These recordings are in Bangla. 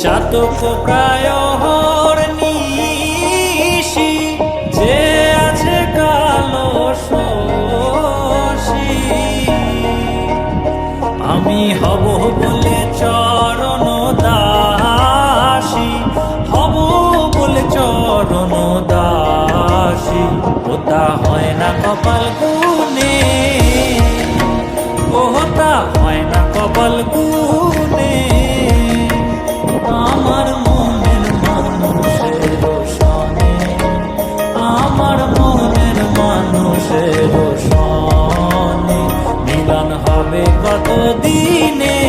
চাতক প্রায় নিশি যে আছে কালো শশী, আমি হব বলে চরণ দাসী, হব বলে চরণ দাসী। ওটা হয় না কপাল গুনে, ওটা হয় না কপাল গুনে। আমার মনের মানুষের সনে, আমার মনের মানুষের সনে মিলন হবে কত দিনে,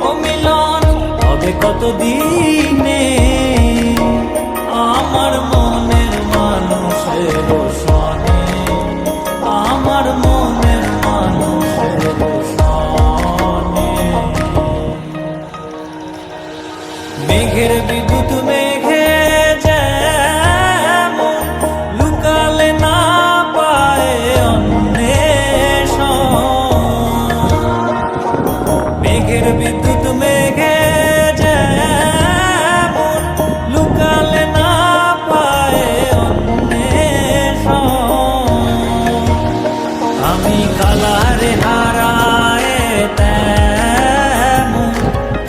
ও মিলন হবে কত দিনে। আমার মনের মানুষের সনে, আমার মনের মানুষের সনে। মেঘের বিদ্যুৎ মেঘে যেমন লুকালে না পায় অন্বেষণ, মেঘের বিদ্যুৎ মেঘে যেমন লুকালে না পায় অন্বেষণ। আমি কালারে হারায় তেমন,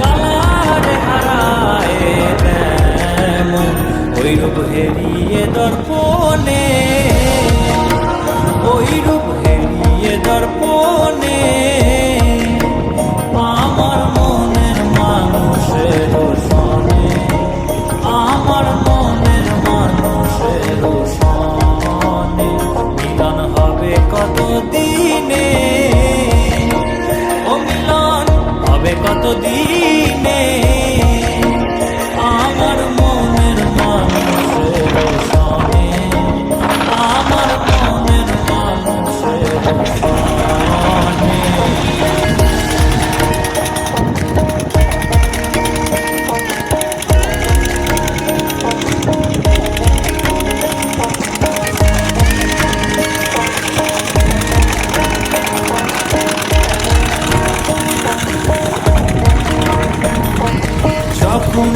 কালারে হারায় তেমন ওই রূপ হেরিয়ে দর্পণে, ওই রূপ হেরিয়ে দর্পণে। আমার মনের মানুষের সনে, আমার মনের মানুষের সনে মিলন হবে কত দিনে, ও মিলন হবে কত দিনে। আমার মনের মানুষের সনে, আমার মনের মানুষের সনে। যখন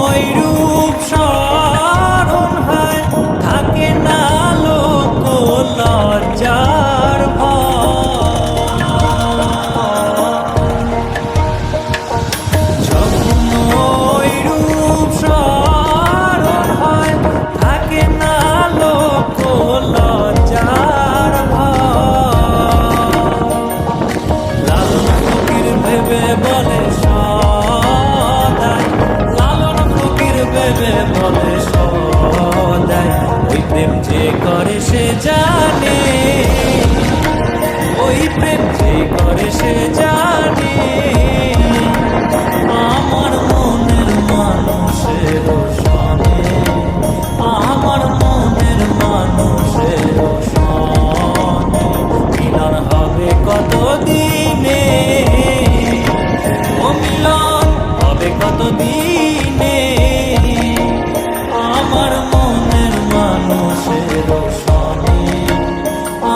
ওই রূপ স্মরণ হয় থাকে না লোক লজ্জার ভয়, যখন ওই রূপ স্মরণ হয় থাকে না লোক লজ্জার ভয়। লালন ফকির ভেবে বলে বলে সদাই, ওই প্রেম যে করে সে জানে, ওই প্রেম যে করে সে জানে। আমার মনের মানুষের সনে, আমার মনের মানুষের সনে মিলন হবে কত দিনে, ও মিলন হবে কত দিনে। আমার মনের মানুষের সনে,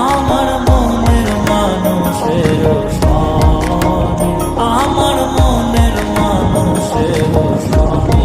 আমার মনের মানুষের সনে, আমার মনের মানুষের সনে।